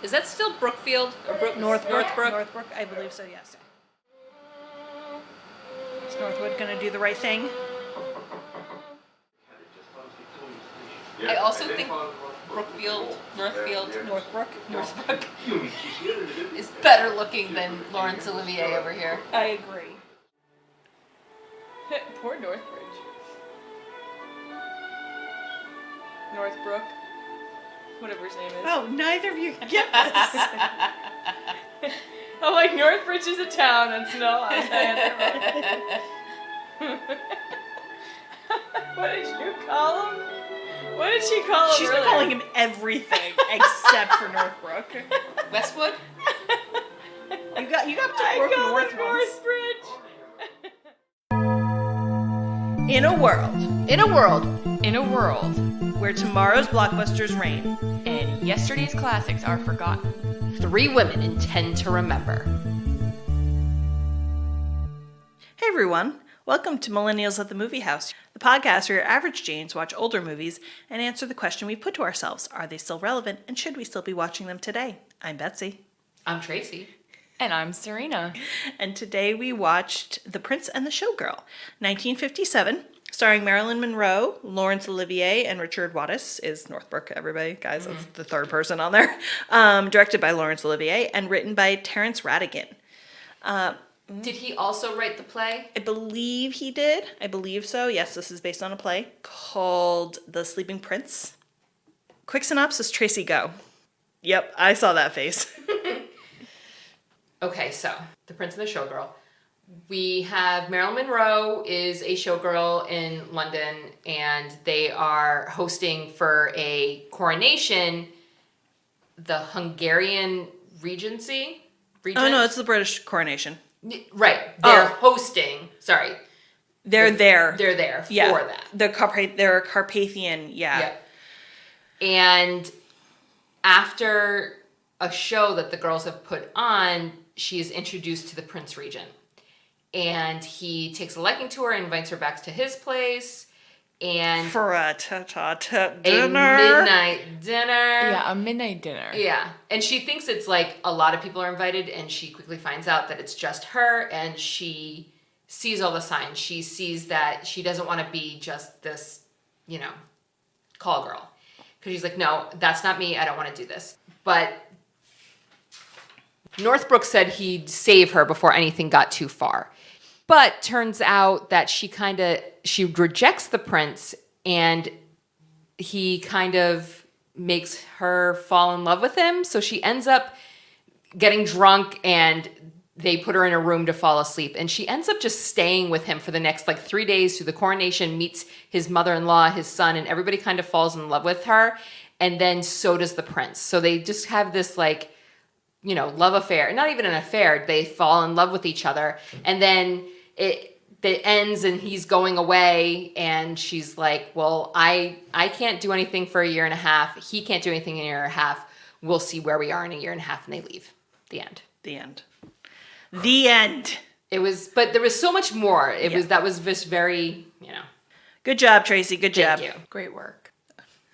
Is that still Brookfield or Northbrook? Northbrook? Northbrook, I believe so, yes. Is Northwood going to do the right thing? I also think Northbrook is better looking than Laurence Olivier over here. I agree. Poor Northbridge. Northbrook. Whatever his name is. Oh, neither of you get this. I'm like, Northbridge is a town. That's no. What did you call him? What did she call him? She's been calling him everything except for Northbrook. Westwood? You got to Brook North once. Northbridge. In a world where tomorrow's blockbusters reign And yesterday's classics are forgotten. 3 women intend to remember. Hey everyone, welcome to Millennials at the Movie House, the podcast where your average Janes watch older movies and answer the question we put to ourselves: are they still relevant, and should we still be watching them today? I'm Betsy. I'm Tracy. And I'm Serena. And today we watched The Prince and the Showgirl, 1957, starring Marilyn Monroe, Laurence Olivier, and Richard Wattis is Northbrook, everybody. Guys, that's the third person on there. Directed by Laurence Olivier and written by Terrence Rattigan. Did he also write the play? I believe he did. I believe so. Yes, this is based on a play called The Sleeping Prince. Quick synopsis, Tracy, go. Yep, I saw that face. Okay, so The Prince and the Showgirl. We have Marilyn Monroe is a showgirl in London, and they are hosting for a coronation, the Hungarian Regency. Oh, no, it's the British coronation. Right, they're hosting. Sorry, They're there. They're there for Yeah, that. They're a Carpathian, yeah. And after a show that the girls have put on, she is introduced to the Prince Regent. And he takes a liking to her and invites her back to his place. And For a dinner. a midnight dinner. Yeah, a midnight dinner. Yeah. And she thinks it's like a lot of people are invited, and she quickly finds out that it's just her, and she sees all the signs. She sees that she doesn't want to be just this, call girl. Because she's like, no, that's not me. I don't want to do this. But Northbrook said he'd save her before anything got too far. But turns out that she rejects the prince, and he kind of makes her fall in love with him. So she ends up getting drunk, and they put her in a room to fall asleep. And she ends up just staying with him for the next 3 days through the coronation, meets his mother-in-law, his son, and everybody kind of falls in love with her. And then so does the prince. So they just have this love affair. Not even an affair. They fall in love with each other. And then it ends, and he's going away, and she's like, well, I can't do anything for a year and a half. He can't do anything in a year and a half. We'll see where we are in a year and a half. And they leave. The end. The end. The end. But there was so much more. That was just very, Good job, Tracy. Good job. Thank you. Great work.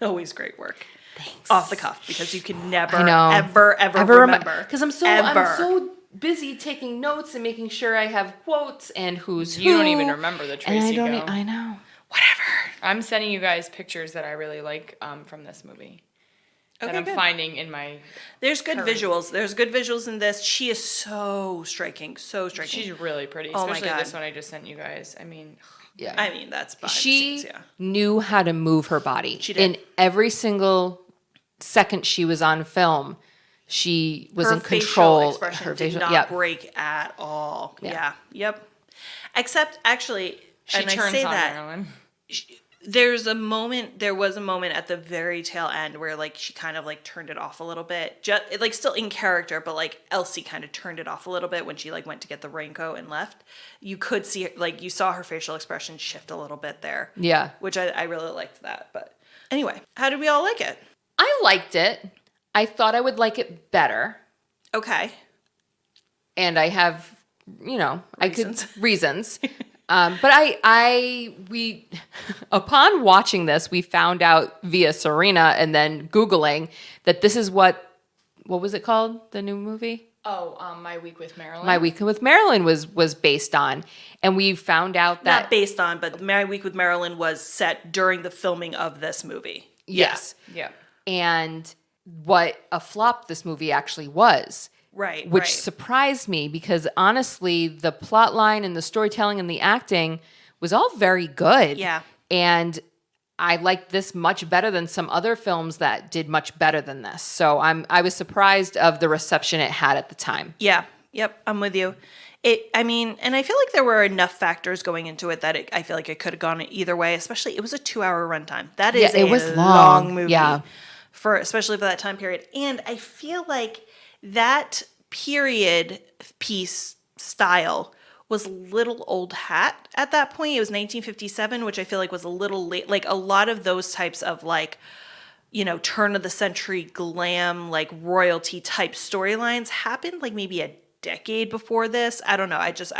Always great work. Thanks. Off the cuff, because you can never, ever remember. Because I'm so busy taking notes and making sure I have quotes and who's who. You don't even remember the Tracy And I don't. go. I know. Whatever. I'm sending you guys pictures that I really like from this movie. That I'm finding in my... There's good visuals. There's good visuals in this. She is so striking. So striking. She's really pretty. Oh my Especially God. this one I just sent you guys. I mean... Yeah. I mean, that's behind the She scenes, yeah. knew how to move her body. She did. In every single second she was on film, she was in control. Her facial expression did not break at all. Yeah. Yep. Except, actually, She and turns I say on that, Marilyn. there was a moment at the very tail end where she kind of turned it off a little bit. Just still in character, but Elsie kind of turned it off a little bit when she went to get the raincoat and left. You could see you saw her facial expression shift a little bit there. Yeah. Which I really liked that. But anyway, how did we all like it? I liked it. I thought I would like it better. Okay. And I have, Reasons. reasons. But we upon watching this, we found out via Serena and then Googling that this is what what was it called? The new movie? My Week with Marilyn. My Week with Marilyn was based on. And we found out that... Not based on, but My Week with Marilyn was set during the filming of this movie. Yes. Yeah. And what a flop this movie actually was. Right, Which surprised me because honestly, the plot line and the storytelling and the acting was all very good. Yeah. And I liked this much better than some other films that did much better than this. So I was surprised of the reception it had at the time. Yeah. Yep. I'm with you. And I feel like there were enough factors going into it that I feel like it could have gone either way, especially it was a 2-hour runtime. That is it was a long. long movie. Yeah. Especially for that time period. And I feel like that period piece style was a little old hat at that point. It was 1957, which I feel like was a little late. Like a lot of those types of turn of the century glam, like royalty type storylines happened like maybe a decade before this. I don't know. This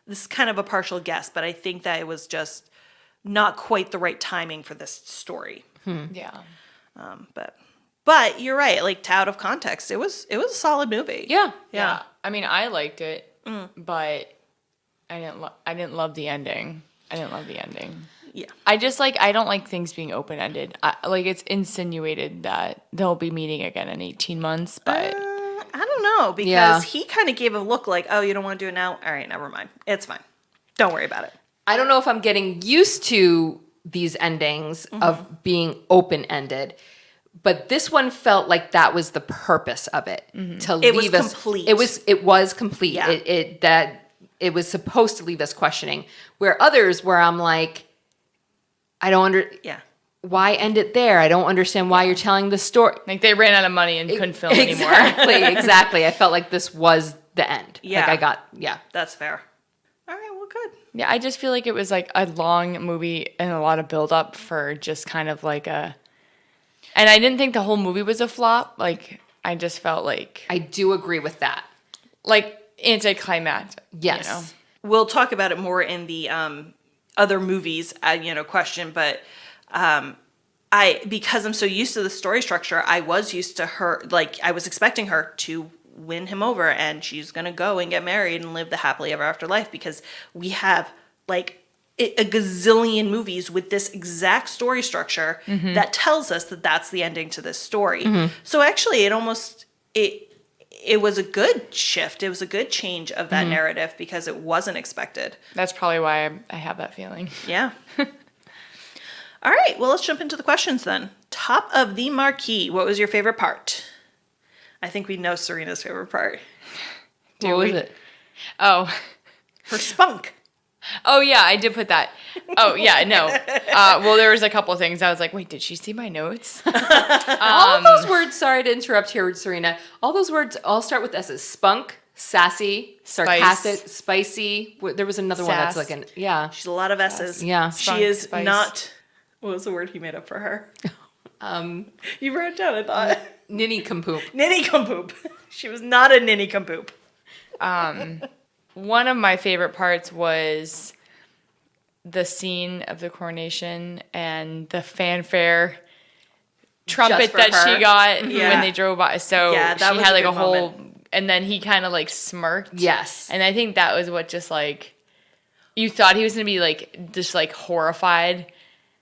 is kind of a partial guess, but I think that it was just not quite the right timing for this story. Yeah. But you're right. Like out of context, it was a solid movie. Yeah. I mean, I liked it, but I didn't love the ending. Yeah. I don't like things being open-ended. Like it's insinuated that they'll be meeting again in 18 months, but I don't know because he kind of gave a look like, oh, you don't want to do it now? All right, never mind. It's fine. Don't worry about it. I don't know if I'm getting used to these endings of being open-ended, but this one felt like that was the purpose of it. To It leave was us complete. It was complete. Yeah. It was supposed to leave us questioning. Where others, where I'm like, I don't why end it there? I don't understand why you're telling the story. like they ran out of money and couldn't film anymore. Exactly. I felt like this was the end. Yeah. Yeah. That's fair. All right, well, good. Yeah, I just feel like it was like a long movie and a lot of build up for just kind of like a. And I didn't think the whole movie was a flop. Like I just felt like I do agree with that. like anticlimactic. Yes. You know? We'll talk about it more in the other movies, question. But because I'm so used to the story structure, I was used to her. Like I was expecting her to win him over, and she's gonna go and get married and live the happily ever after life because we have like a gazillion movies with this exact story structure that tells us that that's the ending to this story. So actually, it was a good shift. It was a good change of that narrative because it wasn't expected. That's probably why I have that feeling. Yeah. All right. Well, let's jump into the questions then. Top of the marquee. What was your favorite part? I think we know Serena's favorite part. What was it? Oh. Her spunk. Oh, yeah, I did put that. Oh, yeah, no. Well, there was a couple of things. I was like, wait, did she see my notes? All of those words, sorry to interrupt here, Serena. All those words all start with S's. Spunk, sassy, sarcastic, spicy. There was another one that's like yeah. She's a lot of S's. Yeah. She is spice. not, what was the word he made up for her? You wrote it down, I thought. Ninny compoop. Ninny-cum-poop. She was not a ninny-cum-poop. One of my favorite parts was the scene of the coronation and the fanfare trumpet for that her. she got Yeah. when they drove by. So Yeah, that she was had a like good a whole, moment. and then he kind of like smirked. Yes. And I think that was what just like, you thought he was going to be like, just like horrified.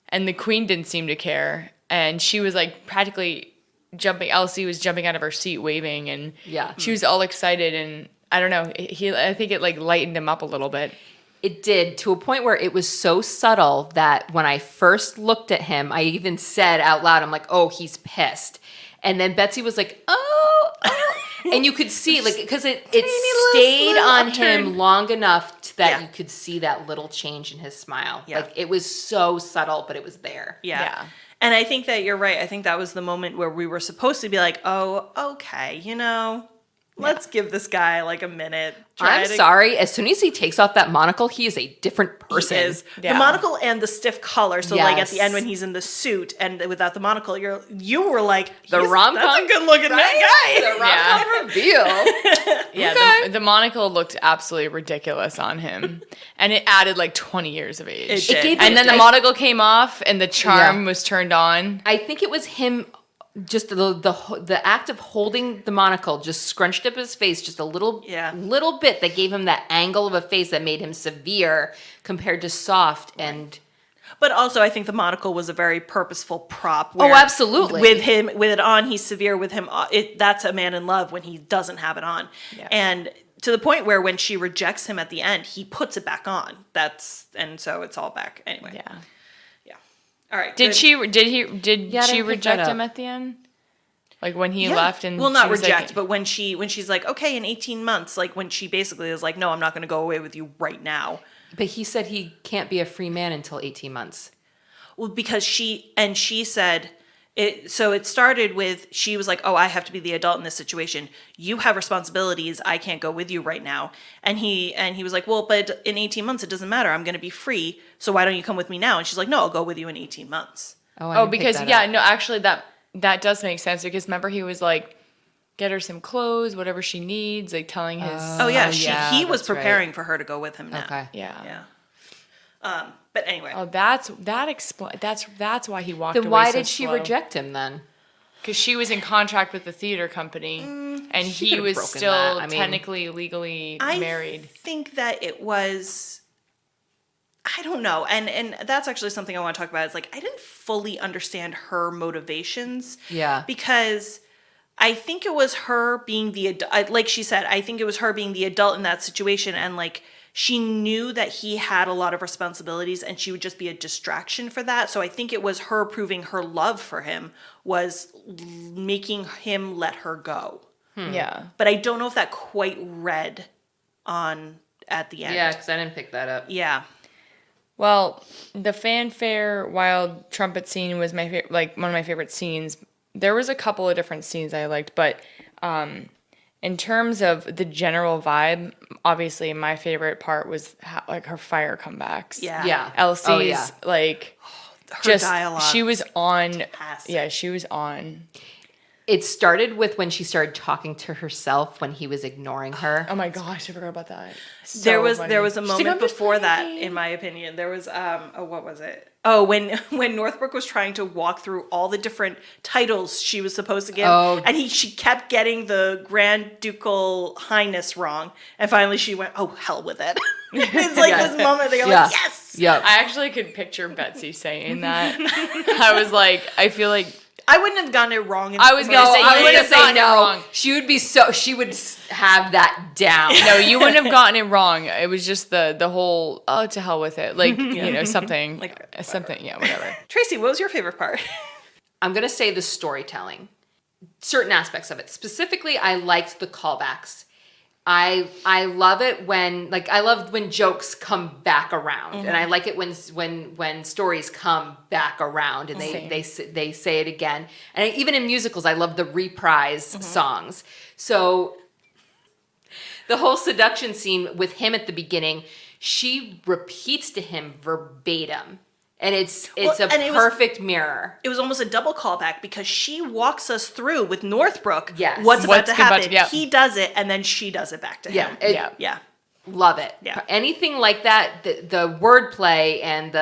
And the queen didn't seem to care. And she was like practically jumping, Elsie was jumping out of her seat waving. And Yeah. she was all excited. And I don't know, I think it like lightened him up a little bit. It did, to a point where it was so subtle that when I first looked at him, I even said out loud, I'm like, oh, he's pissed. And then Betsy was like, oh. And you could see, like, because it stayed little on upturn. him long enough that Yeah. you could see that little change in his smile. Yeah. Like, it was so subtle, but it was there. Yeah. And I think that you're right. I think that was the moment where we were supposed to be like, oh, okay, let's give this guy like a minute. I'm sorry. As soon as he takes off that monocle, he is a different person. He is. Yeah. The monocle and the stiff collar. So like at the Yes. end when he's in the suit and without the monocle, you were like, The rom-com? That's a good looking guy. The rom-com reveal. Yeah, the monocle looked absolutely ridiculous on him. And it added like 20 years of age. It did. gave And it- then the I- monocle came off and the charm was turned on. I think it was him just the act of holding the monocle just scrunched up his face just a little bit, that gave him that angle of a face that made him severe compared to soft. And But also, I think the monocle was a very purposeful prop. Oh, absolutely. With it on, he's severe. With him, that's a man in love when he doesn't have it on. Yeah. And to the point where when she rejects him at the end, he puts it back on. And so it's all back anyway. Yeah. All right. Did good. she Yeah, I didn't pick reject that him up. at the end? Like when he Yeah. left and well, not she was reject, like, but when she's like, okay, in 18 months, like when she basically is like, no, I'm not going to go away with you right now. but he said he can't be a free man until 18 months. Well, because she said it. So it started with, she was like, oh, I have to be the adult in this situation. You have responsibilities. I can't go with you right now. And he was like, well, but in 18 months, it doesn't matter. I'm going to be free. So why don't you come with me now? And she's like, no, I'll go with you in 18 months. Oh, I didn't pick because that yeah, up. no, actually that does make sense because remember he was like, get her some clothes, whatever she needs, like telling his. Oh yeah, yeah, he was that's right. preparing for her to go with him now. Okay. Yeah. Yeah. But anyway. Oh, that's why he walked Then away. why so did she slow. reject him then? Because she was in contract with the theater company, and she he could've was broken still that. I mean- technically legally I married. think that it was, I don't know. And that's actually something I want to talk about. Is like, I didn't fully understand her motivations. Yeah. Because I think it was her being the adult, like she said, I think it was her being the adult in that situation. And like, she knew that he had a lot of responsibilities and she would just be a distraction for that. So I think it was her proving her love for him was making him let her go. Yeah. But I don't know if that quite read on at the end. Yeah, because I didn't pick that up. Yeah. Well, the fanfare wild trumpet scene was my favorite, like one of my favorite scenes. There was a couple of different scenes I liked, but in terms of the general vibe, obviously my favorite part was like her fire comebacks. Yeah. Yeah. Elsie's Oh, yeah. Her just dialogue. she was on. Fantastic. Yeah, she was on. It started with when she started talking to herself when he was ignoring her. Oh my gosh, I forgot about that. There was funny. there was a She's like, moment "I'm just before that, playing." in my opinion. There was what was it? Oh, when Northbrook was trying to walk through all the different titles she was supposed to give, Oh. and she kept getting the Grand Ducal Highness wrong, and finally she went, "Oh, hell with it." It's like Yeah. this moment they go Yeah. like, "Yes." Yep. I actually could picture Betsy saying that. I was like, I feel like I wouldn't have gotten it wrong. I was gonna say, I you would would have have say gotten it no. wrong. She would have that down. no, you wouldn't have gotten it wrong. It was just the whole to hell with it, like you know something Like, something yeah whatever. Tracy, what was your favorite part? I'm gonna say the storytelling, certain aspects of it. Specifically, I liked the callbacks. I love it when I love when jokes come back around, and I like it when stories come back around and they say it again. And even in musicals, I love the reprise songs. So the whole seduction scene with him at the beginning, she repeats to him verbatim, and it's and it was- perfect mirror. It was almost a double callback because she walks us through with Northbrook. Yes. What's about to happen. yep. He does it, and then she does it back to him. Yeah, Yeah. Love it. Yeah. Anything like that, the wordplay and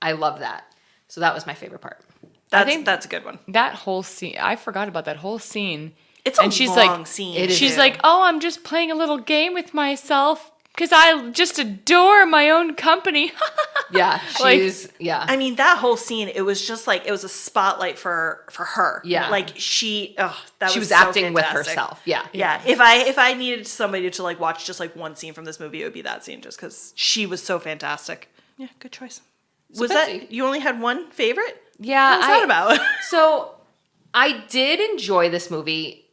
I love that. So that was my favorite part. That's a good one. That whole scene, I forgot about that whole scene. It's a and she's long like, scene. It is. She's like, oh, I'm just playing a little game with myself because I just adore my own company. Yeah, Like- yeah. I mean, that whole scene, it was just like, it was a spotlight for her. Yeah. Like she she was so acting with fantastic. herself. Yeah. Yeah. If I needed somebody to like watch just like one scene from this movie, it would be that scene just because she was so fantastic. Yeah, good choice. Was Betsy. that, you only had one favorite? Yeah. What was that about? So I did enjoy this movie.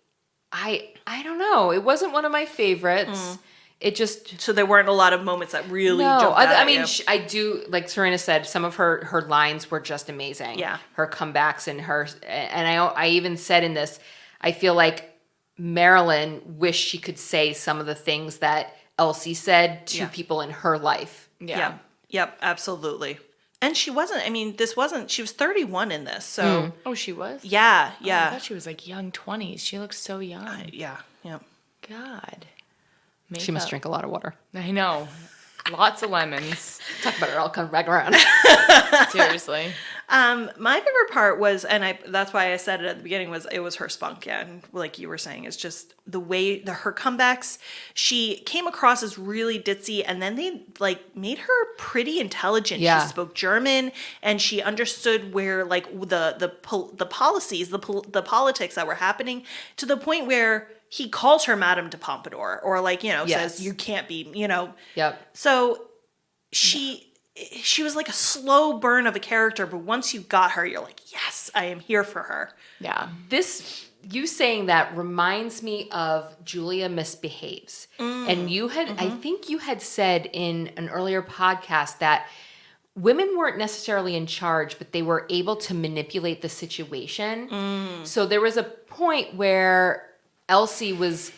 I don't know. It wasn't one of my favorites. It just So there weren't a lot of moments that really no. jumped out I at mean, you. I do like Serena said. Some of her lines were just amazing. Yeah. her comebacks and I even said in this, I feel like Marilyn wished she could say some of the things that Elsie said to Yeah. people in her life. Yeah. Yep, absolutely. And she wasn't, she was 31 in this. So, Oh, she was? yeah, I yeah. thought she was like young 20s. She looks so young. Yeah, yeah. God. She must Makeup. drink a lot of water. I know. Lots of lemons. Talk about it all come back around. Seriously. My favorite part was, that's why I said it at the beginning, it was her spunk, yeah, and like you were saying, it's just the way her comebacks. She came across as really ditzy, and then they like made her pretty intelligent. Yeah. She spoke German, and she understood where like the policies, the politics that were happening, to the point where he calls her Madame de Pompadour, or like, Yes. says you can't be, Yep. So she was like a slow burn of a character, but once you got her, you're like, yes, I am here for her. Yeah. You saying that reminds me of Julia Misbehaves. And you had, I think you had said in an earlier podcast that women weren't necessarily in charge, but they were able to manipulate the situation. So there was a point where Elsie was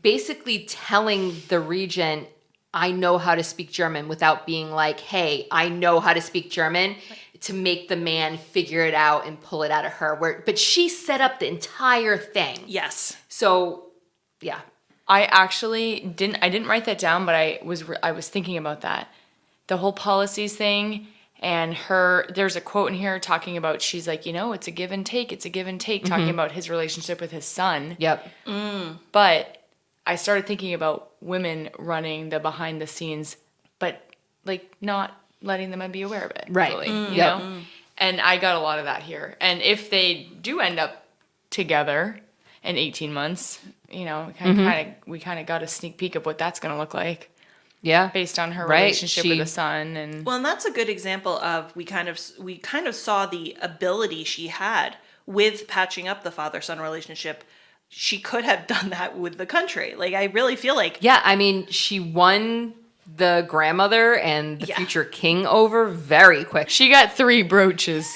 basically telling the regent, I know how to speak German, without being like, hey, I know how to speak German, to make the man figure it out and pull it out of her. But she set up the entire thing. Yes. So, yeah. I actually didn't write that down, but I was thinking about that. The whole policies thing, and there's a quote in here talking about, she's like, it's a give and take, talking about his relationship with his son. Yep. But I started thinking about women running the behind the scenes, but like not letting the men be aware of it. Right. Fully, you know? And I got a lot of that here. And if they do end up together in 18 months, we kind of got a sneak peek of what that's going to look like. Yeah. Based on her Right. relationship with the son. And Well, and that's a good example of we kind of saw the ability she had with patching up the father-son relationship. She could have done that with the country. Like, I really feel like... Yeah, I mean, she won the grandmother and the Yeah. future king over very quick. she got 3 brooches.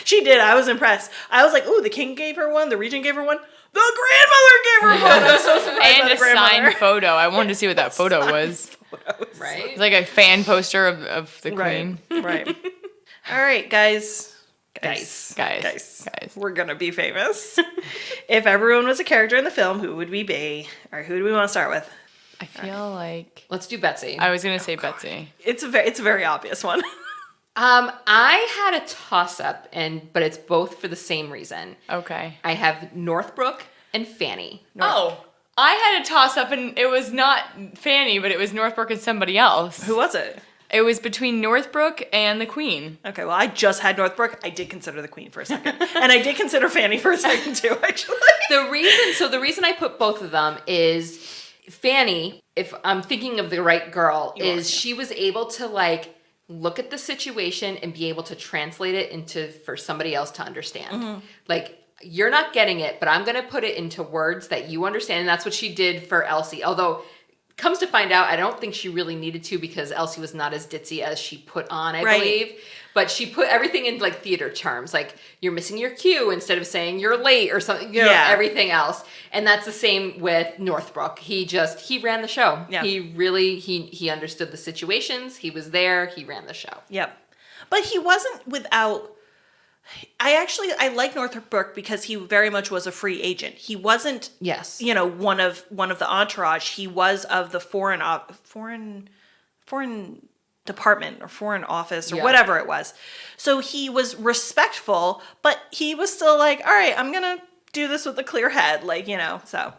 She did. I was impressed. I was like, ooh, the king gave her one. The regent gave her one. The grandmother gave her one. I was so surprised by And the a grandmother. signed photo. I wanted to see what that photo was. Right? It's like a fan poster of the queen. Right. All right, guys. Guys. We're going to be famous. If everyone was a character in the film, who would we be? Or who do we want to start with? I feel like Let's do Betsy. I was gonna say Betsy. It's a very obvious one. I had a toss-up, but it's both for the same reason. Okay. I have Northbrook and Fanny. Oh, I had a toss up, and it was not Fanny, but it was Northbrook and somebody else. Who was it? It was between Northbrook and the Queen. Okay, well, I just had Northbrook. I did consider the Queen for a second. And I did consider Fanny for a second, too, actually. The reason I put both of them is Fanny, if I'm thinking of the right girl, she was able to, like, look at the situation and be able to translate it for somebody else to understand. Like, you're not getting it, but I'm going to put it into words that you understand. And that's what she did for Elsie. Although, comes to find out, I don't think she really needed to, because Elsie was not as ditzy as she put on, I believe. But she put everything in, like, theater terms. Like, you're missing your cue instead of saying you're late or something, everything else. And that's the same with Northbrook. He ran the show. Yeah. He understood the situations. He was there. He ran the show. Yep. But he wasn't without... I like Northbrook because he very much was a free agent. He wasn't, Yes. one of the entourage. He was of the foreign department or foreign office or whatever it was. So he was respectful, but he was still like, all right, I'm going to do this with a clear head, like, so.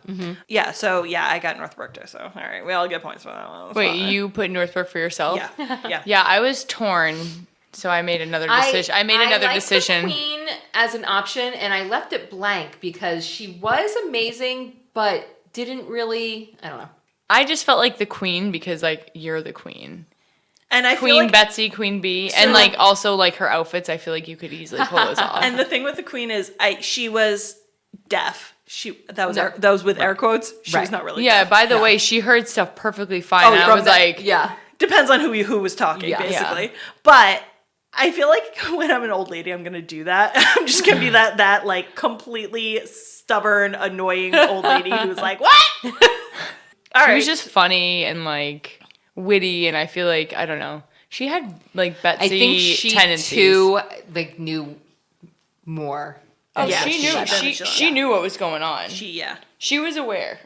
Yeah, I got Northbrook too, so all right, we all get points for that one. That's Wait, fine. you put Northbrook for yourself? Yeah. Yeah, I was torn, so I made another decision. I liked decision. The Queen as an option, and I left it blank because she was amazing, but didn't really, I don't know. I just felt like the Queen because, like, you're the Queen. And I feel Queen like, Betsy, Queen Bee, and, like, also, like, her outfits, I feel like you could easily pull those off. and the thing with the Queen is she was deaf. That was with air quotes. She was not really deaf. By the way, she heard stuff perfectly fine. And I was like... Yeah. Depends on who was talking, basically. But I feel like when I'm an old lady, I'm going to do that. I'm just going to be that like, completely stubborn, annoying old lady who's like, what? All right. She was just funny and, like, witty, and I feel like, I don't know. She had, like, Betsy I think she, tendencies. too, like, knew more. Oh, Yeah, she knew. She knew what was going on. She was aware.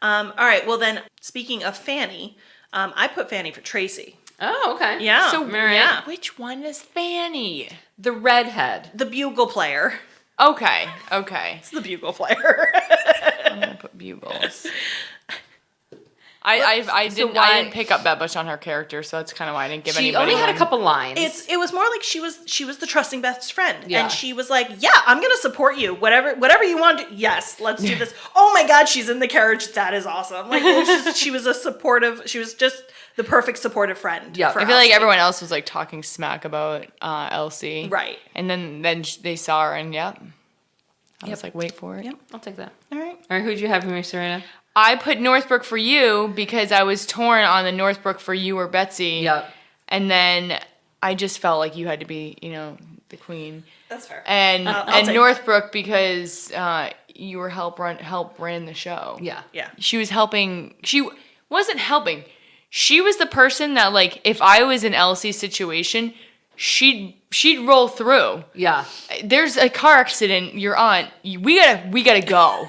All right. Well, then, speaking of Fanny, I put Fanny for Tracy. Oh, okay. Yeah. So Right. yeah. which one is Fanny? The redhead. The bugle player. Okay. It's the bugle player. I'm gonna put bugles. I didn't pick up that much on her character, so that's kind of why I didn't give She anybody only had a one. couple lines. It was more like she was the trusting best friend, Yeah. and she was like, "Yeah, I'm gonna support you. Whatever you want. Yes, let's do this." Oh my God, she's in the carriage. That is awesome. Like, it was just, she was a supportive. She was just the perfect supportive friend. Yeah. for I feel like Elsie. everyone else was like talking smack about Elsie, Right. And then they saw her, and I was like, wait for it. Yep. I'll take that. All right. All right, who'd you have for me, Serena? I put Northbrook for you because I was torn on the Northbrook for you or Betsy. Yep. And then I just felt like you had to be, the queen. That's fair. And I'll take Northbrook because you were help ran the show. Yeah. Yeah. She was helping. She wasn't helping. She was the person that, like, if I was in Elsie's situation, she'd roll through. Yeah. There's a car accident. Your aunt. We gotta go.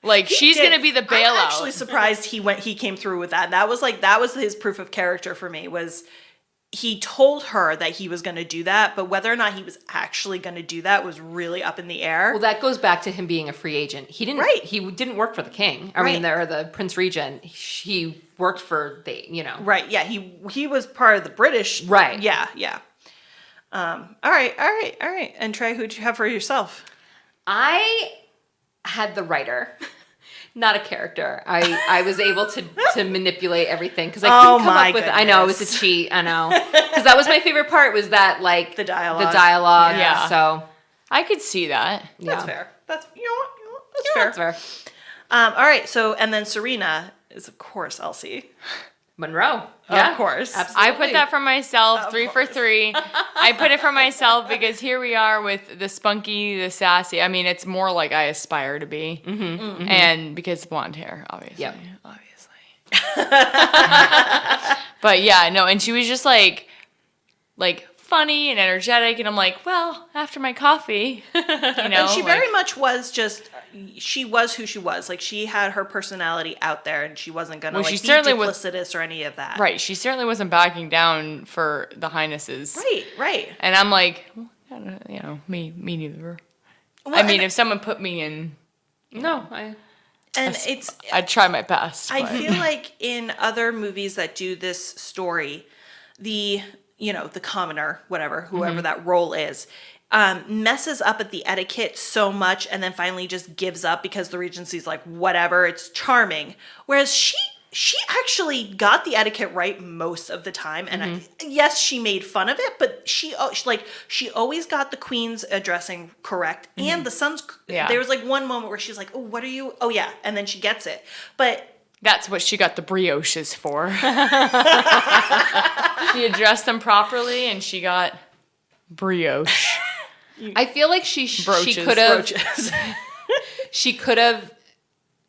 Like, she's did. gonna be the bailout. I'm actually surprised he came through with that. That was his proof of character for me. Was he told her that he was going to do that, but whether or not he was actually going to do that was really up in the air. Well, that goes back to him being a free agent. He didn't. Right. He didn't work for the king. I Right. mean, the Prince Regent. He worked for Right. Yeah. He was part of the British. Right. Yeah. Yeah. All right. And Trey, who'd you have for yourself? I had the writer, not a character. I was able to manipulate everything because I couldn't come my up with. I know it was a goodness. cheat. I know because that was my favorite part. Was that like The dialogue. The dialogue. Yeah. So I could see that. That's yeah. fair. That's you know what? That's Yeah, fair. that's fair. All right. So and then Serena is of course Elsie. Monroe. Of course. Absolutely. I put that for myself, 3 for 3. I put it for myself because here we are with the spunky, the sassy. I mean, it's more like I aspire to be. Mm-hmm. And because blonde hair, obviously. Yep. But yeah, no, and she was just like funny and energetic, and I'm like, well, after my coffee, And she very much was just, she was who she was. Like, she had her personality out there, and she wasn't going to, Well, she be certainly was- duplicitous or any of that. right. She certainly wasn't backing down for the highnesses. Right. And I'm like, well, me neither. Well, I mean, and, if someone put me in, No, and it's, I'd try my best. I but- feel like in other movies that do this story, the commoner, whoever that role is, messes up at the etiquette so much and then finally just gives up because the Regency's like, whatever, it's charming. Whereas she actually got the etiquette right most of the time. And yes, she made fun of it, but she always got the Queen's addressing correct and the son's. Yeah. There was like one moment where she's like, oh, what are you? Oh yeah. And then she gets it. But That's what she got the brioches for. She addressed them properly, and she got brioche. I feel like she Brooches. could have roaches. she could have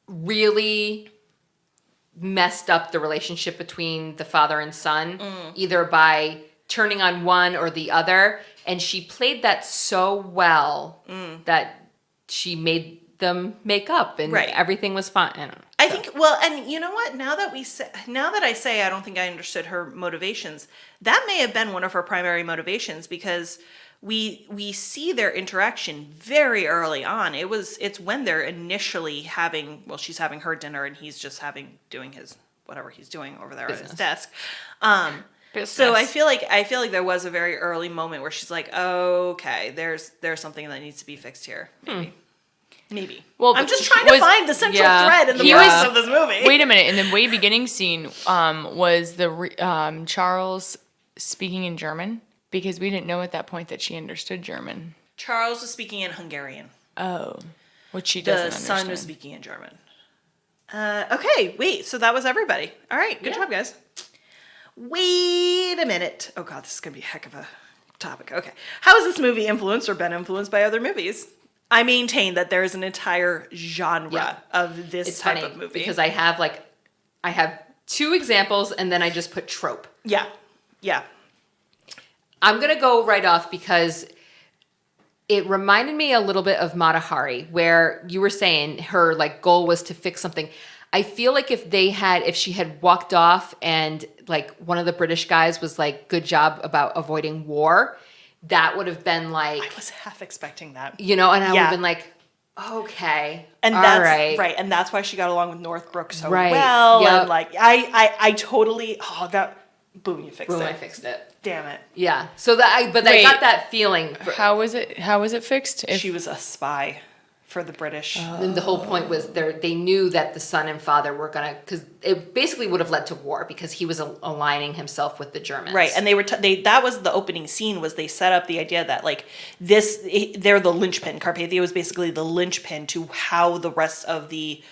really messed up the relationship between the father and son, either by turning on one or the other. And she played that so well that she made them make up and Right. everything was fine. I don't know. I think, well, and you know what? Now that I say I don't think I understood her motivations, that may have been one of her primary motivations because we see their interaction very early on. It's when they're initially she's having her dinner and he's just doing his whatever he's doing over there at his desk. So I feel like there was a very early moment where she's like, oh, okay, there's something that needs to be fixed here. Maybe. Well, I'm just trying to find the central thread in the voice of this movie. Wait a minute. In the way beginning scene, was the Charles speaking in German? Because we didn't know at that point that she understood German. Charles was speaking in Hungarian. Oh, which she The doesn't son understand. was speaking in German. Okay, wait. So that was everybody. All right, good job, guys. Wait a minute. Oh God, this is gonna be a heck of a topic. Okay, how has this movie influenced or been influenced by other movies? I maintain that there is an entire genre of this It's type funny of movie. because I have 2 examples and then I just put trope. Yeah. I'm going to go right off because it reminded me a little bit of Mata Hari, where you were saying her goal was to fix something. I feel like if she had walked off and like one of the British guys was like, good job about avoiding war, that would have been like, I was half expecting that. and I would Yeah. have been like, okay, And all that's right. and that's why she got along with Northbrook so Right. well. Yep. And like I totally boom, you fixed Boom, it. I fixed it. Damn it. Yeah. So I Wait. got that feeling. How was it fixed? She was a spy for the British. And the whole point was they knew that the son and father were gonna, because it basically would have led to war because he was aligning himself with the Germans. Right, and they were that was the opening scene. Was they set up the idea that like they're the linchpin. Carpathia was basically the linchpin to how the rest of the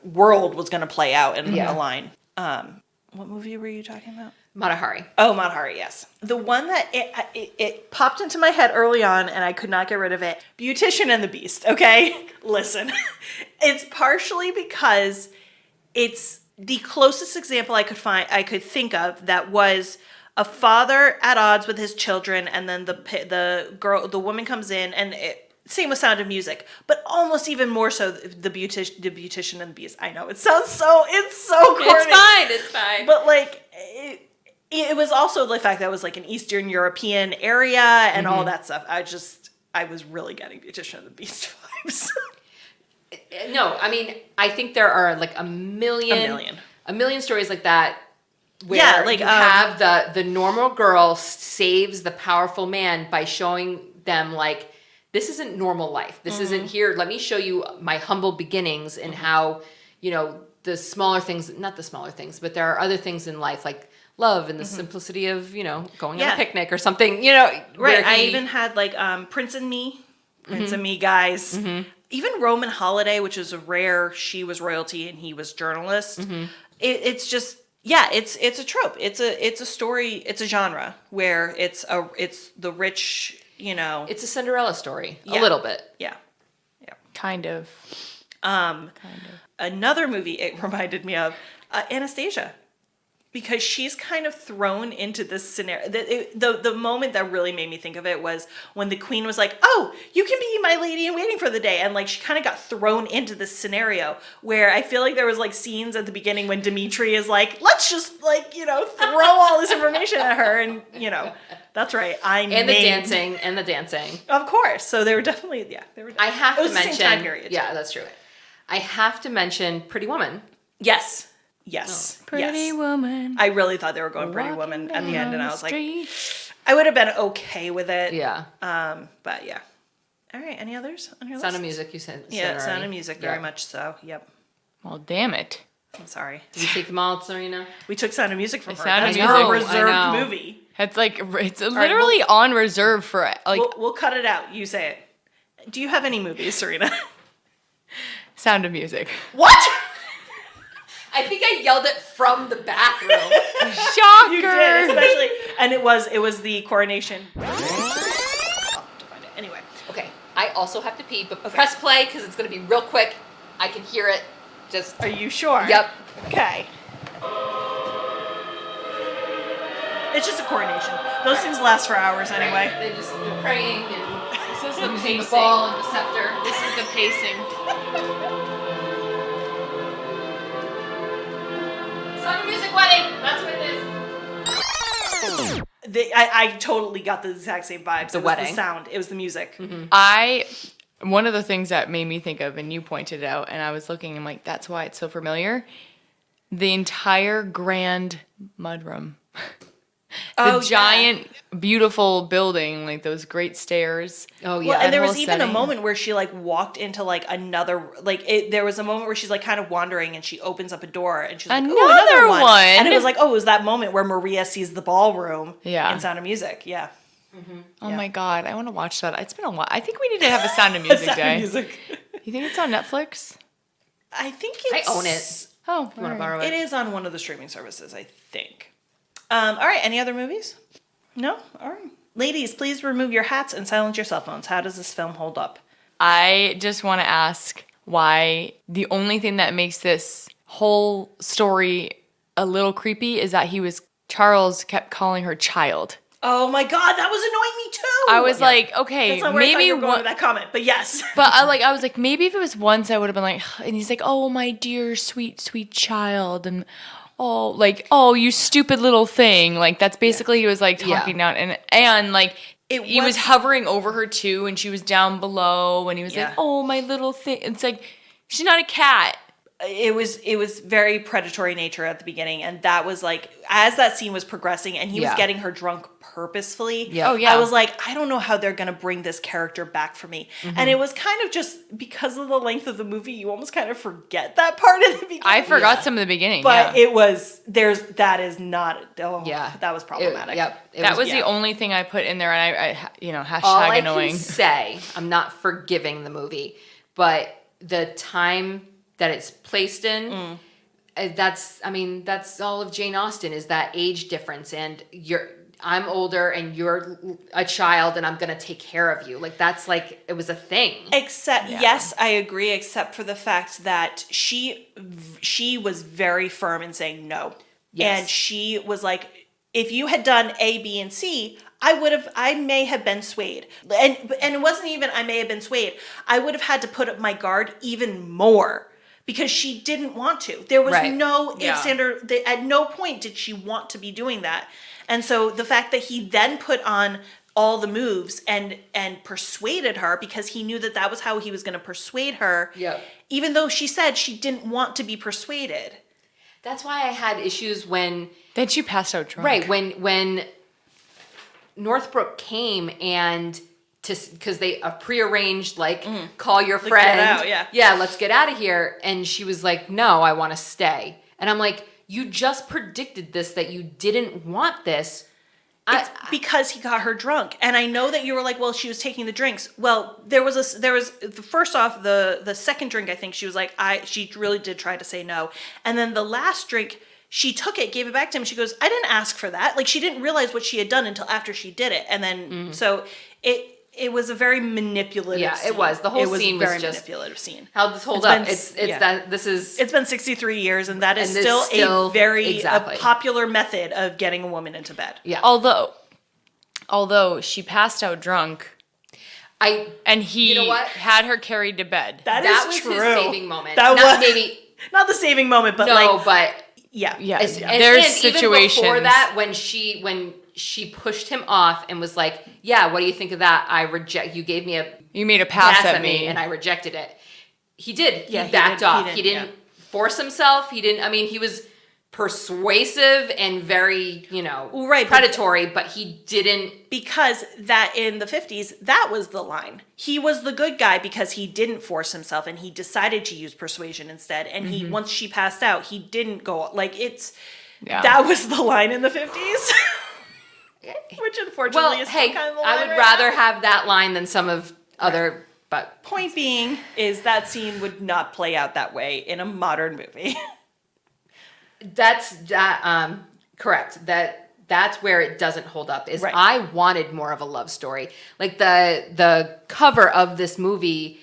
world was going to play out and align. What movie were you talking about? Matahari. Oh, Matahari, yes. The one that it popped into my head early on and I could not get rid of it. Beautician and the Beast, okay? Listen. It's partially because it's the closest example I could think of that was a father at odds with his children, and then the woman comes in, and same with Sound of Music, but almost even more so the Beautician and the Beast. I know it sounds so corny. It's fine. But like it was also the fact that it was like an Eastern European area and all that stuff. I was really getting Beautician and the Beast vibes. No, I mean, I think there are like a million stories like that. Where you have the normal girl saves the powerful man by showing them like, this isn't normal life. This isn't here. Let me show you my humble beginnings and how, the smaller things, not the smaller things, but there are other things in life like love and the simplicity of, going on a picnic or something, Right. I even had like Prince and Me guys. Even Roman Holiday, which is a rare, she was royalty and he was journalist. It's just, it's a trope. It's a story. It's a genre where it's the rich, It's a Cinderella story, a Yeah. little bit. Yeah. Kind of. Another movie it reminded me of, Anastasia. Because she's kind of thrown into this scenario. The moment that really made me think of it was when the queen was like, oh, you can be my lady in waiting for the day. And like she kind of got thrown into this scenario where I feel like there was like scenes at the beginning when Dimitri is like, let's just like, throw all this information at her. And, that's right. And the dancing. Of course. So they were definitely, they were. I have it to was the mention. same time period. Yeah, that's true. I have to mention Pretty Woman. Yes. Pretty woman. I really thought they were going Pretty Woman at the end, and I was street. like, I would have been okay with it. Yeah. But yeah. All right. Any others on your Sound list? of Music, you said. Yeah, already. Sound of Music, very much so. Yep. Well, damn it. I'm sorry. Did you take them all, Serena? We took Sound of Music from her. Sound of That's Music. her I reserved know. movie. It's like it's literally on reserve for like We'll cut it out. You say it. Do you have any movies, Serena? Sound of Music. What? I think I yelled it from the bathroom. Shocker. You did, especially, and it was the coronation. I'll have to find it. Anyway. Okay, I also have to pee, but press play because it's going to be real quick. I can hear it. Just. Are you sure? Yep. Okay. It's just a coronation. Those things last for hours anyway. They're praying and This is the using the pacing. ball and the scepter. This is the pacing. Sound of Music wedding. That's what it is. I totally got the exact same vibes. The It was wedding. the sound. It was the music. One of the things that made me think of, and you pointed it out, and I was looking, I'm like, that's why it's so familiar. The entire grand mudroom. The giant, beautiful building, like those great stairs. Oh yeah. Well, and there was whole even a setting. moment where she like walked into like another there was a moment where she's like kind of wandering and she opens up a door and she's like, "Ooh, Another one. one. And it was like, oh, it was that moment where Maria sees the ballroom Yeah. in Sound of Music. Yeah. Oh my God, I want to watch that. It's been a while. I think we need to have a Sound of Music Sound day. of Music. You think it's on Netflix? I think I it's own it. Oh, You want to borrow It is on one of the streaming services, I think. All right, any other movies? No? All right. Ladies, please remove your hats and silence your cell phones. How does this film hold up? I just want to ask why the only thing that makes this whole story a little creepy is that Charles kept calling her child. Oh my god, that was annoying me too. I was like, okay, That's not where I thought maybe you were going with that comment, but yes. But I was like, maybe if it was once, I would have been like, and he's like, oh, my dear, sweet, sweet child, and oh, you stupid little thing. Like, that's basically, he was like talking down, and like, he was hovering over her too, and she was down below, and he was like, oh, my little thing. It's like, she's not a cat. It was very predatory nature at the beginning, and that was like, as that scene was progressing and he was getting her drunk purposefully, Oh, yeah. I was like, I don't know how they're gonna bring this character back for me. And it was kind of just because of the length of the movie, you almost kind of forget that part at the beginning. I forgot some of the beginning, but it was that is not that was problematic. That was the only thing I put in there, and I hashtag all I annoying. can say, I'm not forgiving the movie, but the time that it's placed in, that's all of Jane Austen, is that age difference, and I'm older and you're a child and I'm going to take care of you. Like, that's like, it was a thing. Except, yes, I agree, except for the fact that she was very firm in saying no. Yes. And she was like, if you had done A, B, and C, I may have been swayed. And it wasn't even I may have been swayed. I would have had to put up my guard even more. Because she didn't want to. There was no ifs, and at no point did she want to be doing that. And so the fact that he then put on all the moves and persuaded her, because he knew that was how he was going to persuade her, even though she said she didn't want to be persuaded. That's why I had issues when... Then she passed out drunk. Right, when Northbrook came and... because they prearranged, like, call your friend. Get out, let's get out of here. And she was like, no, I want to stay. And I'm like, you just predicted this, that you didn't want this. It's because he got her drunk. And I know that you were like, well, she was taking the drinks. Well, there was first off, the second drink, I think she was like, she really did try to say no. And then the last drink, she took it, gave it back to him. She goes, I didn't ask for that. Like, she didn't realize what she had done until after she did it. And then, so it was a very manipulative scene. It was. The whole scene was very just manipulative scene. How'd this hold up? It's been 63 years, and that is still a very popular method of getting a woman into bed. Yeah. Although she passed out drunk, and he had her carried to bed. That was true. His saving moment. Not the saving moment, but yeah. There's situations even before that when she pushed him off and was like, yeah, what do you think of that? You made a pass at me and I rejected it. He did. He backed off. He didn't force himself. He was persuasive and very, predatory, but he didn't. Because that in the 50s, that was the line. He was the good guy because he didn't force himself and he decided to use persuasion instead. And once she passed out, he didn't go, that was the line in the 50s. Which unfortunately is still kind of the line. I would rather have that line than some of other, but... Point being is that scene would not play out that way in a modern movie. That's correct. That's where it doesn't hold up. I wanted more of a love story. Like the cover of this movie,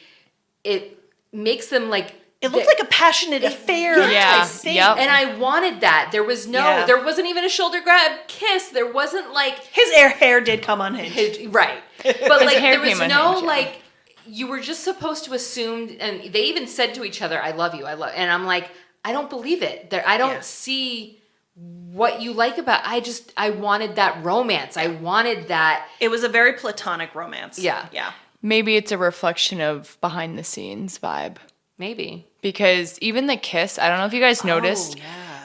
it makes them like... It looked like a passionate affair. Yep. And I wanted that. There wasn't even a shoulder grab kiss. There wasn't like... His hair did come unhinged. Right. But like there was no like... You were just supposed to assume, and they even said to each other, I love you, and I'm like, I don't believe it. I don't see what you like about... I wanted that romance. I wanted that... It was a very platonic romance. Yeah. Maybe it's a reflection of behind the scenes vibe. Maybe. Because even the kiss, I don't know if you guys noticed.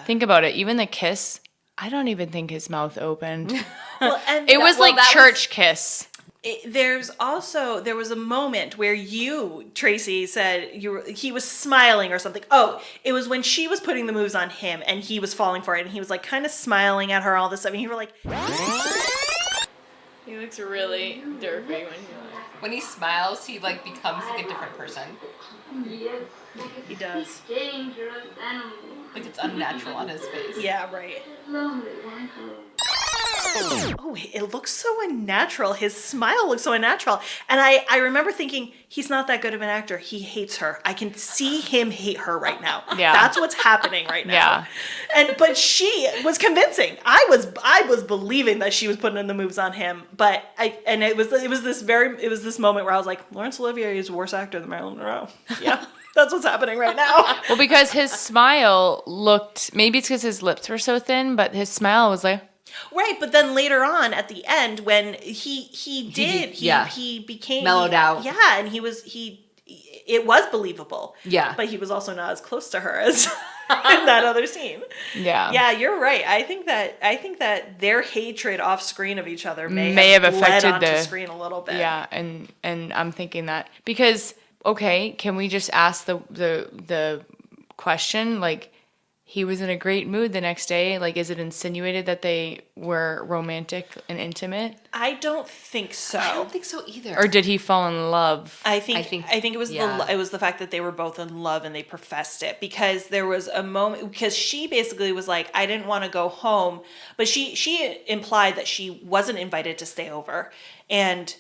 Think about it. Even the kiss, I don't even think his mouth opened. It was like church kiss. There was a moment where you, Tracy, said he was smiling or something. Oh, it was when she was putting the moves on him and he was falling for it and he was like kind of smiling at her, all this stuff. And you were like... He looks really derpy when he smiles, he like becomes like a different person. He does. Like it's unnatural on his face. Yeah, right. Oh, it looks so unnatural. His smile looks so unnatural. And I remember thinking, he's not that good of an actor. He hates her. I can see him hate her right now. Yeah. That's what's happening right now. Yeah. But she was convincing. I was believing that she was putting in the moves on him. But it was this moment where I was like, Laurence Olivier is a worse actor than Marilyn Monroe. Yeah. That's what's happening right now. Well, because his smile looked, maybe it's because his lips were so thin, but his smile was like, Right, but then later on at the end when he became mellowed out. Yeah, and it was believable. Yeah. But he was also not as close to her as in that other scene. yeah. Yeah, you're right. I think that their hatred off screen of each other may have bled affected onto the screen a little bit. Yeah, and I'm thinking that because okay, can we just ask the question like he was in a great mood the next day? Like, is it insinuated that they were romantic and intimate? I don't think so. I don't think so either. Or did he fall in love? I think it was yeah. it was the fact that they were both in love and they professed it, because there was a moment because she basically was like, I didn't want to go home, but she implied that she wasn't invited to stay over, and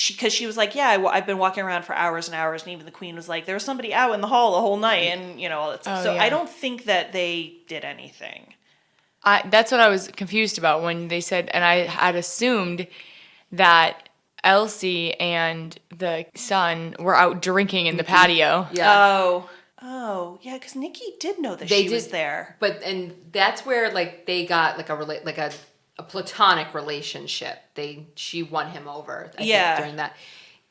because she was like, yeah, I've been walking around for hours and hours, and even the Queen was like, there was somebody out in the hall the whole night, and all that stuff. So yeah. I don't think that they did anything. That's what I was confused about when they said, and I had assumed that Elsie and the son were out drinking in the patio. Yeah. Oh, yeah, because Nikki did know that she was there. And that's where like they got like a platonic relationship. She won him over. I think, during that.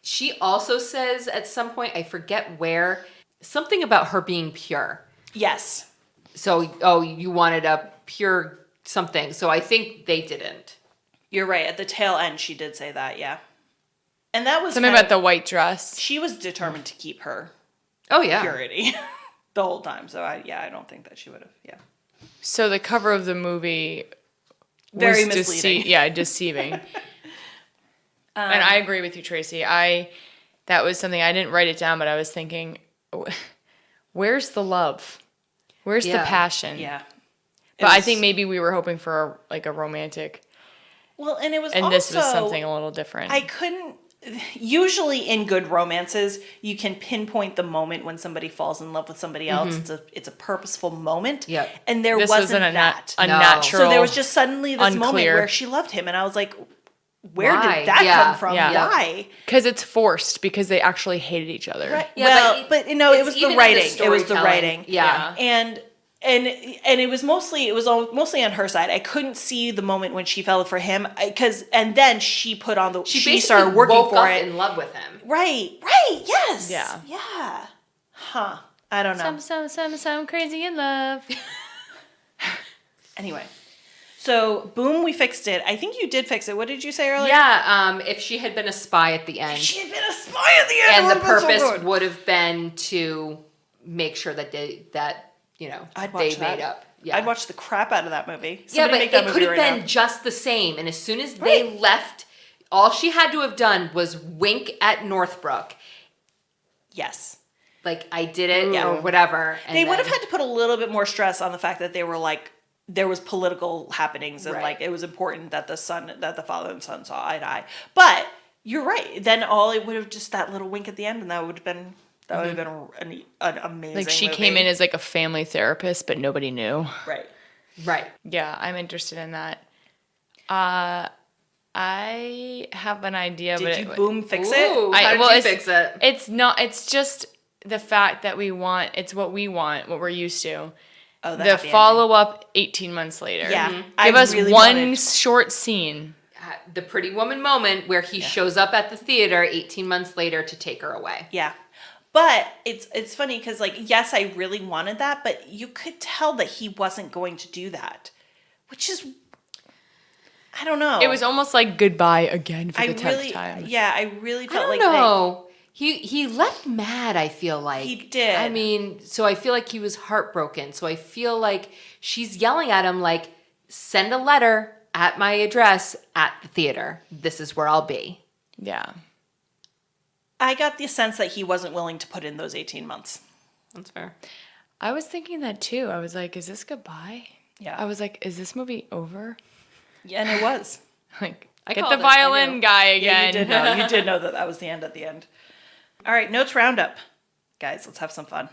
She also says at some point, I forget where, something about her being pure. Yes. So, you wanted a pure something. So I think they didn't. You're right. At the tail end, she did say that, yeah. And that was Something about the white dress. She was determined to keep her yeah. purity the whole time. So I don't think that she would have, yeah. So the cover of the movie Very was misleading. deceiving. And I agree with you, Tracy. That was something, I didn't write it down, but I was thinking, where's the love? Where's the passion? Yeah. But I think maybe we were hoping for a romantic. Well, and it was and also, this was something a little different. Usually in good romances, you can pinpoint the moment when somebody falls in love with somebody else. It's a purposeful moment. Yep. And there this wasn't a that. natural. So there was just suddenly this moment unclear. where she loved him, and I was like, where Why? did that Yeah. come from? Yeah. Why? Because it's forced, because they actually hated each other. Right. Yeah, well, but it it's was even the in writing. It was the storytelling. writing. Yeah. And it was mostly on her side. I couldn't see the moment when she fell for him and then she put on the she started working woke for up it. in love with him. Right, yes. Yeah. Huh. I don't know. Some crazy in love. Anyway. So, boom, we fixed it. I think you did fix it. What did you say earlier? Yeah, if she had been a spy at the end. If she had been a spy at the end, And it the would've been so purpose good. would have been to make sure that they made up. Yeah. I'd watch the crap out of that movie. Yeah, Somebody but make that it movie could have right been now. just the same. And as soon as they left, all she had to have done was wink at Northbrook. Yes. Like, I did it or whatever. And They would have had to put a little bit more stress on the fact that they were like, there was political happenings and Right. like it was important that the father and son saw eye to eye. But you're right. Then all it would have just that little wink at the end, and that would have been an amazing. Like she movie. came in as like a family therapist, but nobody knew. right. Right. Yeah, I'm interested in that. I have an idea, Did but you boom fix Ooh, it? how did you it's, fix it? It's not. It's just the fact that it's what we want, what we're used to. Oh, The happy follow up 18 months later. Yeah. Give I us really one wanted- short scene. The Pretty Woman moment where he shows up at the theater 18 months later to take her away. Yeah. But it's funny because, like, yes, I really wanted that, but you could tell that he wasn't going to do that, which is, I don't know. It was almost like goodbye again for the 10th really, time. yeah, I really felt I don't like know. He left mad, I feel like. He did. I mean, so I feel like he was heartbroken. So I feel like she's yelling at him like, send a letter at my address at the theater. This is where I'll be. Yeah. I got the sense that he wasn't willing to put in those 18 months. That's fair. I was thinking that too. I was like, is this goodbye? Yeah. I was like, is this movie over? Yeah, and it was. Like, I get called the it. I violin knew. guy Yeah, again. you did know that was the end at the end. All right, notes roundup. Guys, let's have some fun.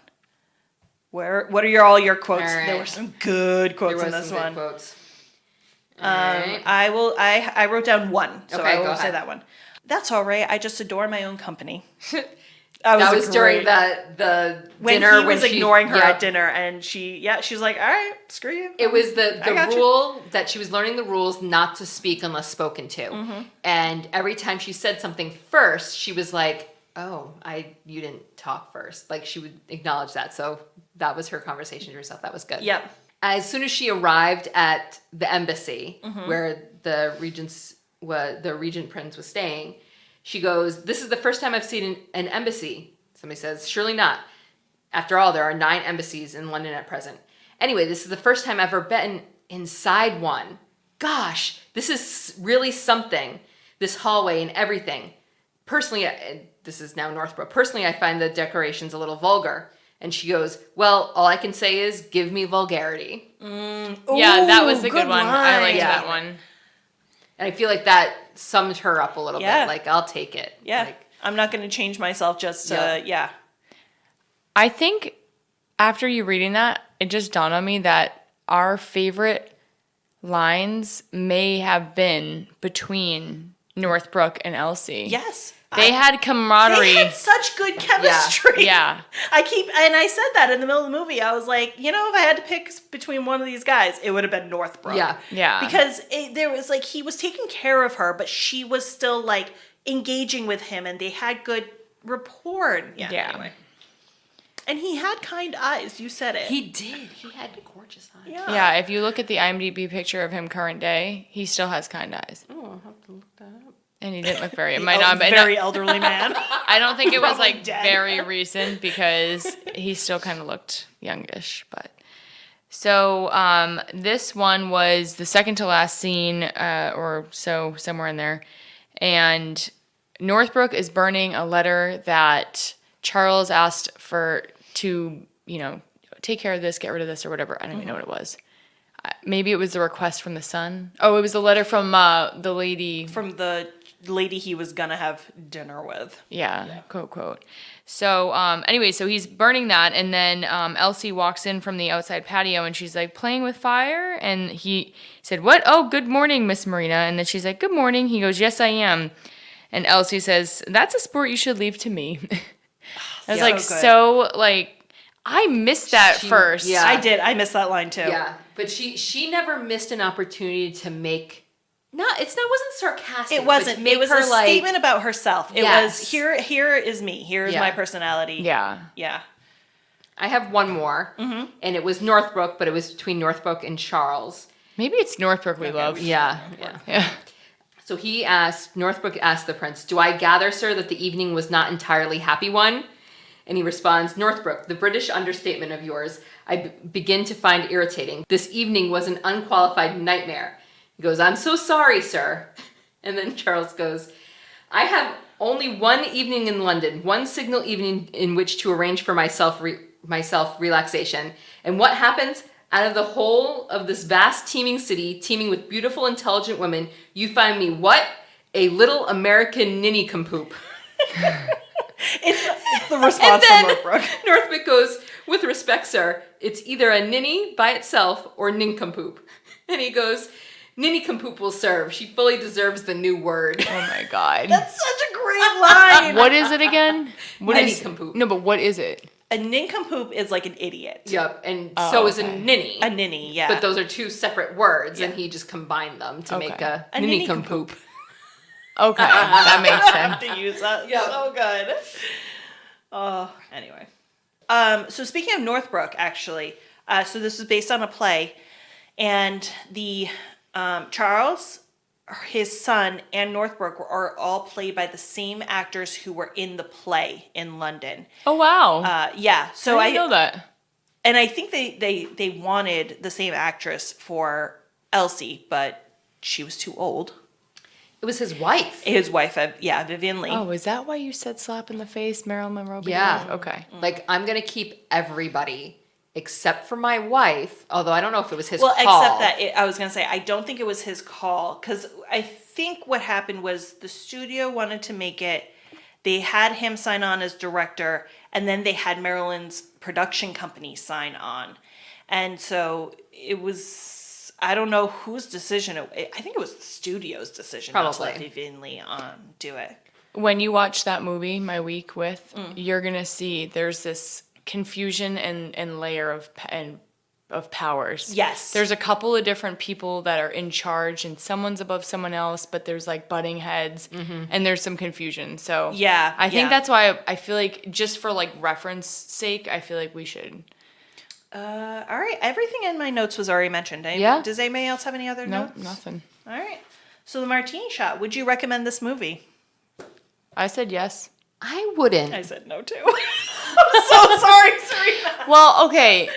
What are all your quotes? All right. There were some good quotes There in was this some one. good quotes. All right. I wrote down one, so Okay, I go will say ahead. that one. That's all right. I just adore my own company. That was during the when dinner he was when she, ignoring her yep. at dinner, and she was like, "All right, screw you." It was I the got you. rule that she was learning the rules not to speak unless spoken to. Mm-hmm. And every time she said something first, she was like, "Oh, you didn't talk first." Like she would acknowledge that. So that was her conversation to herself. That was good. Yep. As soon as she arrived at the embassy Mm-hmm. where the regent prince was staying, she goes, "This is the first time I've seen an embassy." Somebody says, "Surely not. After all, there are 9 embassies in London at present. Anyway, this is the first time I've ever been inside one. Gosh, this is really something. This hallway and everything. Personally, this is now Northbrook. Personally, I find the decorations a little vulgar." And she goes, "Well, all I can say is give me vulgarity." Yeah, that was a Ooh, good one. I liked Yeah. that one. And I feel like that summed her up a little Yeah. bit. Like, I'll take it. Yeah. Like, I'm not going to change myself just to, Yeah. yeah. I think after you reading that, it just dawned on me that our favorite lines may have been between Northbrook and Elsie. Yes. They had camaraderie. They had such good chemistry. Yeah. I said that in the middle of the movie. I was like, if I had to pick between one of these guys, it would have been Northbrook. Yeah. Yeah. Because there was like, he was taking care of her, but she was still like engaging with him and they had good rapport. Yeah. Yeah. Anyway. And he had kind eyes. You said it. he did. He had gorgeous eyes. Yeah, if you look at the IMDb picture of him current day, he still has kind eyes. Oh, I'll have to look that up. And he didn't look very. It A might not, but very elderly man. I don't think it was Probably like dead. very recent because he still kind of looked youngish. But so this one was the second to last scene, or so somewhere in there, and Northbrook is burning a letter that Charles asked to take care of this, get rid of this, or whatever. I don't even know what it was. Maybe it was the request from the son. Oh, it was a letter from the lady. From the lady he was going to have dinner with. Yeah, quote, quote. So anyway, so he's burning that, and then Elsie walks in from the outside patio, and she's like, "Playing with fire?" And he said, "What? Oh, good morning, Miss Marina." And then she's like, "Good morning." He goes, "Yes, I am." And Elsie says, "That's a sport you should leave to me." I was So like, good. so, like, I missed that first. yeah. I did. I missed that line too. Yeah. But she never missed an opportunity to make... It wasn't sarcastic. It but wasn't. to make It was her a statement about herself. It Yes. was, here is me. Here is Yeah. my personality. Yeah. Yeah. I have one more. And it was Northbrook, but it was between Northbrook and Charles. Maybe it's Northbrook we love. Yeah. Yeah. So Northbrook asked the prince, "Do I gather, sir, that the evening was not entirely happy one?" And he responds, "Northbrook, the British understatement of yours, I begin to find irritating. This evening was an unqualified nightmare." He goes, "I'm so sorry, sir." And then Charles goes, "I have only one evening in London, one signal evening in which to arrange for myself relaxation. And what happens? Out of the whole of this vast teeming city, teeming with beautiful, intelligent women, you find me what? A little American ninny-compoop." It's the response from Northbrook. Northbrook goes, "With respect, sir, it's either a ninny by itself or nincompoop." And he goes, "Ninny-compoop will serve. She fully deserves the new word." Oh my God. That's such a great line. What is it again? What is Nincompoop. No, but what is it? A nincompoop is like an idiot. Yep, and Oh, so is a okay. ninny. A ninny, yeah. But those are two separate words, and Yeah. he just combined them to Okay. make a A ninny-compoop. Okay, that makes I have sense. to use that. Yeah. So good. Anyway. So speaking of Northbrook, actually, so this is based on a play, and the Charles, his son, and Northbrook are all played by the same actors who were in the play in London. Oh wow. Yeah. So I didn't know that. and I think they wanted the same actress for Elsie, but she was too old. It was his wife. His wife, Vivian Lee. Oh, is that why you said slap in the face, Marilyn Monroe? Yeah. Okay. Like, I'm going to keep everybody except for my wife, although I don't know if it was his Well, call. except that I was going to say, I don't think it was his call, because I think what happened was the studio wanted to make it, they had him sign on as director, and then they had Marilyn's production company sign on. And so it was, I don't know whose decision, I think it was the studio's decision not to let Probably. Vivian do it. When you watch that movie, My Week With, you're gonna see there's this confusion and layer of powers. Yes. There's a couple of different people that are in charge, and someone's above someone else, but there's like butting heads, and there's some confusion. So Yeah, I think yeah. that's why I feel like, just for like reference sake, I feel like we should. All right, everything in my notes was already mentioned. Yeah. Does anybody else have any other No, notes? nothing. All right. So the martini shot, would you recommend this movie? I said yes. I wouldn't. I said no too. I'm so sorry, Serena. Well, okay.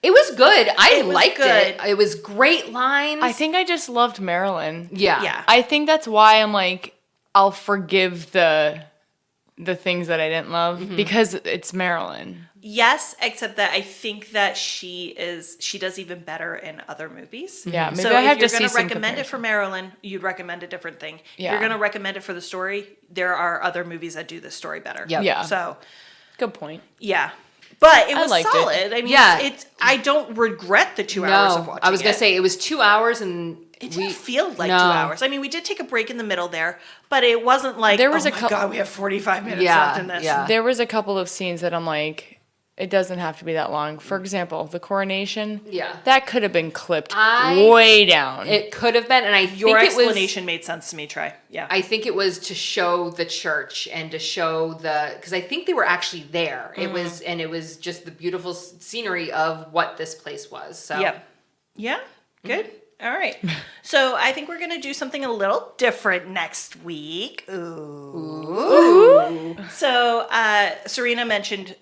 It was good. I It was liked good. it. It was great lines. I think I just loved Marilyn. Yeah. Yeah. I think that's why I'm like, I'll forgive the things that I didn't love because it's Marilyn. Yes, except that I think that she does even better in other movies. Yeah, maybe So I have if you're to see going to some recommend it comparison. for Marilyn, you'd recommend a different thing. If Yeah. you're going to recommend it for the story, there are other movies that do this story better. Yep. Yeah. So, Good point. yeah. But it was liked it. solid. I mean, Yeah. it's I don't regret the 2 hours of No, watching I was gonna it. say it was 2 hours and It didn't feel like no. 2 hours. I mean, we did take a break in the middle there, but it wasn't like, There was oh a my couple- God, we have 45 minutes Yeah, left in this. yeah. There was a couple of scenes that I'm like, it doesn't have to be that long. For example, the coronation. Yeah. That could have been clipped I- way down. It could have been, and I Your think it was. explanation made sense to me, Trey. Yeah. I think it was to show the church and to show because I think they were actually there. It was just the beautiful scenery of what this place was. So Yep. Yeah. Good. All right. So I think we're going to do something a little different next week. Ooh. So Serena mentioned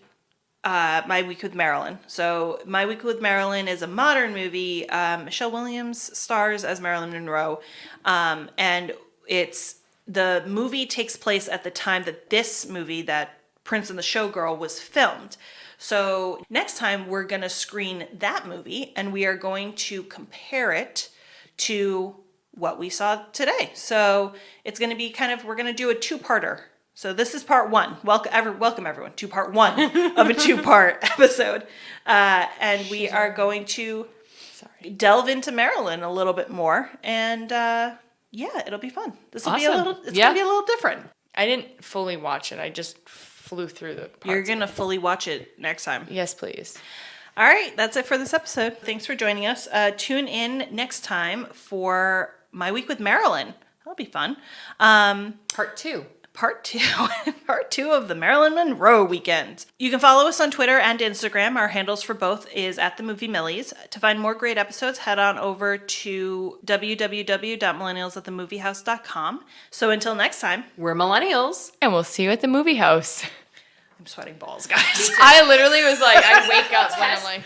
My Week with Marilyn. So My Week with Marilyn is a modern movie. Michelle Williams stars as Marilyn Monroe. And the movie takes place at the time that this movie, that Prince and the Showgirl, was filmed. So next time we're going to screen that movie and we are going to compare it to what we saw today. So it's going to be we're going to do a two-parter. So this is part one. Welcome everyone to part one of a two-part episode. And we are going to delve into Marilyn a little bit more. And yeah, it'll be fun. This will be Awesome. going to be a little different. I didn't fully watch it. I just flew through the parts. You're going to fully watch it next time. Yes, please. All right, that's it for this episode. Thanks for joining us. Tune in next time for My Week with Marilyn. That'll be fun. part 2. Part two of the Marilyn Monroe weekend. You can follow us on Twitter and Instagram. Our handles for both is @themoviemillies. To find more great episodes, head on over to www.millennialsatthemoviehouse.com. So until next time, We're millennials. And we'll see you at the movie house. I'm sweating balls, guys. I literally was like, I wake up when I'm like...